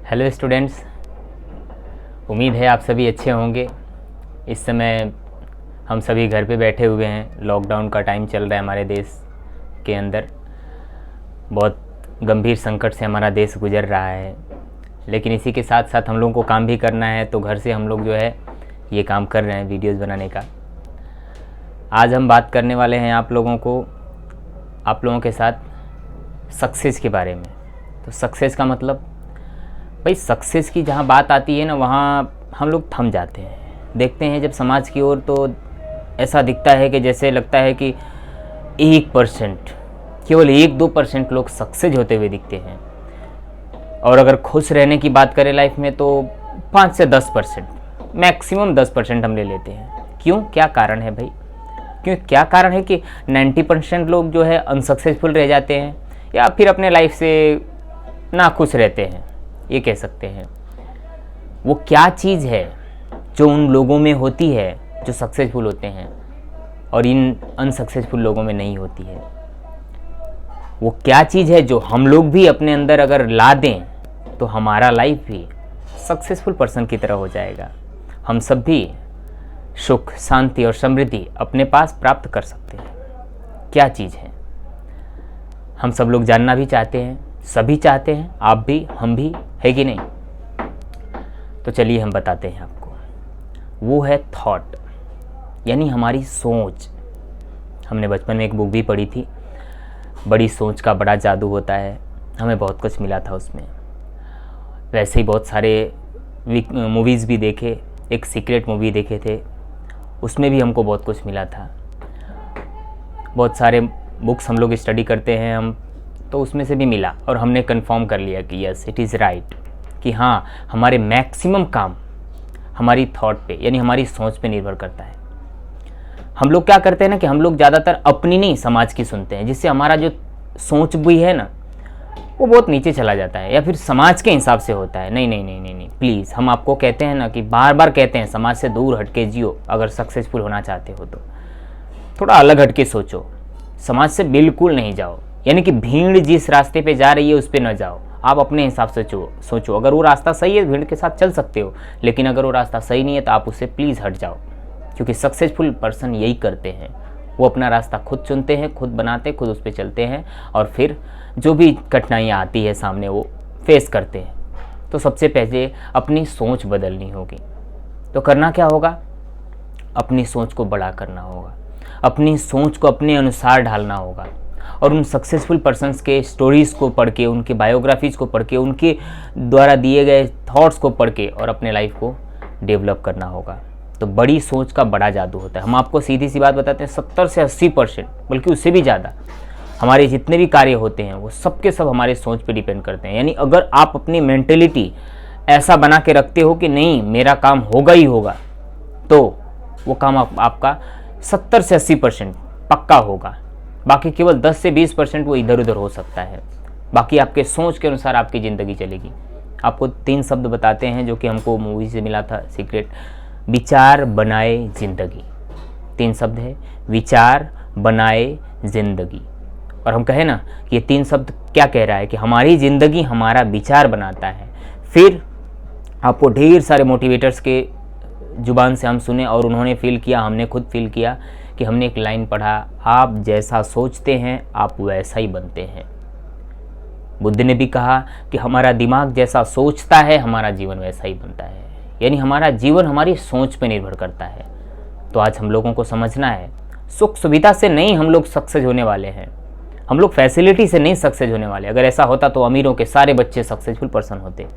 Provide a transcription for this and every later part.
Hello students, उम्मीद है आप सभी अच्छे होंगे। इस समय हम सभी घर पे बैठे हुए हैं। लॉकडाउन का टाइम चल रहा है हमारे देश के अंदर। बहुत गंभीर संकट से हमारा देश गुजर रहा है, लेकिन इसी के साथ साथ हम लोगों को काम भी करना है, तो घर से हम लोग जो है ये काम कर रहे हैं वीडियोज़ बनाने का। आज हम बात करने वाले हैं आप लोगों के साथ सक्सेस के बारे में। तो सक्सेस का मतलब, भाई सक्सेस की जहाँ बात आती है ना, वहाँ हम लोग थम जाते हैं। देखते हैं जब समाज की ओर, तो ऐसा दिखता है कि जैसे लगता है कि 1%, केवल 1-2% लोग सक्सेस होते हुए दिखते हैं। और अगर खुश रहने की बात करें लाइफ में, तो 5 से 10%, मैक्सिमम 10% हम ले लेते हैं। क्यों, क्या कारण है भाई? क्या कारण है कि 90% लोग जो है अनसक्सेसफुल रह जाते हैं, या फिर अपने लाइफ से ना खुश रहते हैं, ये कह सकते हैं। वो क्या चीज़ है जो उन लोगों में होती है जो सक्सेसफुल होते हैं और इन अनसक्सेसफुल लोगों में नहीं होती है? वो क्या चीज़ है जो हम लोग भी अपने अंदर अगर ला दें तो हमारा लाइफ भी सक्सेसफुल पर्सन की तरह हो जाएगा। हम सब भी सुख, शांति और समृद्धि अपने पास प्राप्त कर सकते हैं। क्या चीज़ है? हम सब लोग जानना भी चाहते हैं, सभी चाहते हैं, आप भी, हम भी, है कि नहीं? तो चलिए हम बताते हैं आपको। वो है थॉट, यानी हमारी सोच। हमने बचपन में एक बुक भी पढ़ी थी, बड़ी सोच का बड़ा जादू होता है। हमें बहुत कुछ मिला था उसमें। वैसे ही बहुत सारे मूवीज़ भी देखे। एक सीक्रेट मूवी देखे थे, उसमें भी हमको बहुत कुछ मिला था। बहुत सारे बुक्स हम लोग स्टडी करते हैं हम, तो उसमें से भी मिला और हमने कंफर्म कर लिया कि यस, इट इज़ राइट, कि हाँ, हमारे मैक्सिमम काम हमारी थॉट पे, यानी हमारी सोच पे निर्भर करता है। हम लोग क्या करते हैं ना कि हम लोग ज़्यादातर अपनी नहीं, समाज की सुनते हैं, जिससे हमारा जो सोच भी है ना, वो बहुत नीचे चला जाता है, या फिर समाज के हिसाब से होता है। नहीं नहीं नहीं नहीं नहीं, प्लीज़, हम आपको कहते हैं ना कि बार बार कहते हैं, समाज से दूर हट के जियो। अगर सक्सेसफुल होना चाहते हो तो थोड़ा अलग हट के सोचो, समाज से बिल्कुल नहीं जाओ। यानी कि भीड़ जिस रास्ते पे जा रही है उस पे न जाओ, आप अपने हिसाब से सोचो। अगर वो रास्ता सही है, भीड़ के साथ चल सकते हो, लेकिन अगर वो रास्ता सही नहीं है तो आप उससे प्लीज़ हट जाओ। क्योंकि सक्सेसफुल पर्सन यही करते हैं, वो अपना रास्ता खुद चुनते हैं, खुद बनाते, खुद उस पर चलते हैं, और फिर जो भी कठिनाइयाँ आती है सामने वो फेस करते हैं। तो सबसे पहले अपनी सोच बदलनी होगी। तो करना क्या होगा? अपनी सोच को बड़ा करना होगा, अपनी सोच को अपने अनुसार ढालना होगा, और उन सक्सेसफुल पर्सन्स के स्टोरीज़ को पढ़ के, उनके बायोग्राफीज़ को पढ़ के, उनके द्वारा दिए गए थॉट्स को पढ़ के, और अपने लाइफ को डेवलप करना होगा। तो बड़ी सोच का बड़ा जादू होता है। हम आपको सीधी सी बात बताते हैं, 70 से 80%, बल्कि उससे भी ज़्यादा, हमारे जितने भी कार्य होते हैं वो सब के सब हमारे सोच पे डिपेंड करते हैं। यानी अगर आप अपनी मेंटेलिटी ऐसा बना के रखते हो कि नहीं, मेरा काम होगा ही होगा, तो वो काम आपका 70 से 80% पक्का होगा। बाकी केवल 10 से 20% वो इधर उधर हो सकता है। बाकी आपके सोच के अनुसार आपकी ज़िंदगी चलेगी। आपको 3 शब्द बताते हैं जो कि हमको मूवी से मिला था, सीक्रेट। विचार बनाए जिंदगी। 3 शब्द है, विचार बनाए जिंदगी। और हम कहें ना कि ये 3 शब्द क्या कह रहा है कि हमारी ज़िंदगी हमारा विचार बनाता है। फिर आपको ढेर सारे मोटिवेटर्स के जुबान से हम सुने, और उन्होंने फील किया, हमने खुद फील किया कि हमने एक लाइन पढ़ा, आप जैसा सोचते हैं आप वैसा ही बनते हैं। बुद्ध ने भी कहा कि हमारा दिमाग जैसा सोचता है हमारा जीवन वैसा ही बनता है। यानी हमारा जीवन हमारी सोच पर निर्भर करता है। तो आज हम लोगों को समझना है, सुख सुविधा से नहीं हम लोग सक्सेस होने वाले हैं, हम लोग फैसिलिटी से नहीं सक्सेस होने वाले। अगर ऐसा होता तो अमीरों के सारे बच्चे सक्सेसफुल पर्सन होते।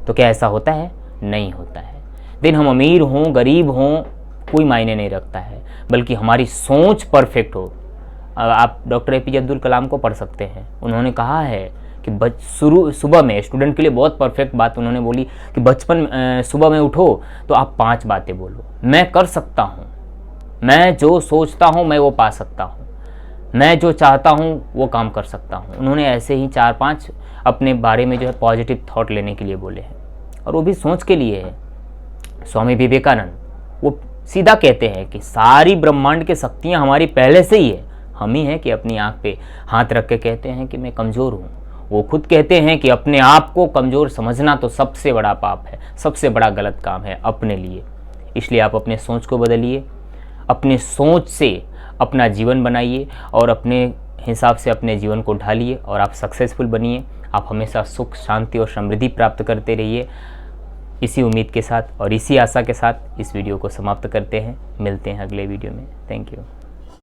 तो क्या ऐसा होता है? नहीं होता है। दिन हम अमीर हों, गरीब हों, कोई मायने नहीं रखता है, बल्कि हमारी सोच परफेक्ट हो। आप डॉक्टर APJ अब्दुल कलाम को पढ़ सकते हैं। उन्होंने कहा है कि सुबह में स्टूडेंट के लिए बहुत परफेक्ट बात उन्होंने बोली कि बचपन सुबह में उठो तो आप 5 बातें बोलो। मैं कर सकता हूँ, मैं जो सोचता हूँ मैं वो पा सकता हूँ, मैं जो चाहता हूँ वो काम कर सकता हूँ। उन्होंने ऐसे ही 4-5 अपने बारे में जो है पॉजिटिव थॉट लेने के लिए बोले हैं, और वो भी सोच के लिए है। स्वामी विवेकानंद वो सीधा कहते हैं कि सारी ब्रह्मांड की शक्तियाँ हमारी पहले से ही है, हम ही हैं कि अपनी आँख पे हाथ रख के कहते हैं कि मैं कमज़ोर हूँ, वो खुद कहते हैं कि अपने आप को कमज़ोर समझना तो सबसे बड़ा पाप है, सबसे बड़ा गलत काम है अपने लिए। इसलिए आप अपने सोच को बदलिए, अपने सोच से अपना जीवन बनाइए और अपने हिसाब से अपने जीवन को ढालिए और आप सक्सेसफुल बनिए। आप हमेशा सुख, शांति और समृद्धि प्राप्त करते रहिए। इसी उम्मीद के साथ और इसी आशा के साथ इस वीडियो को समाप्त करते हैं। मिलते हैं अगले वीडियो में। Thank you.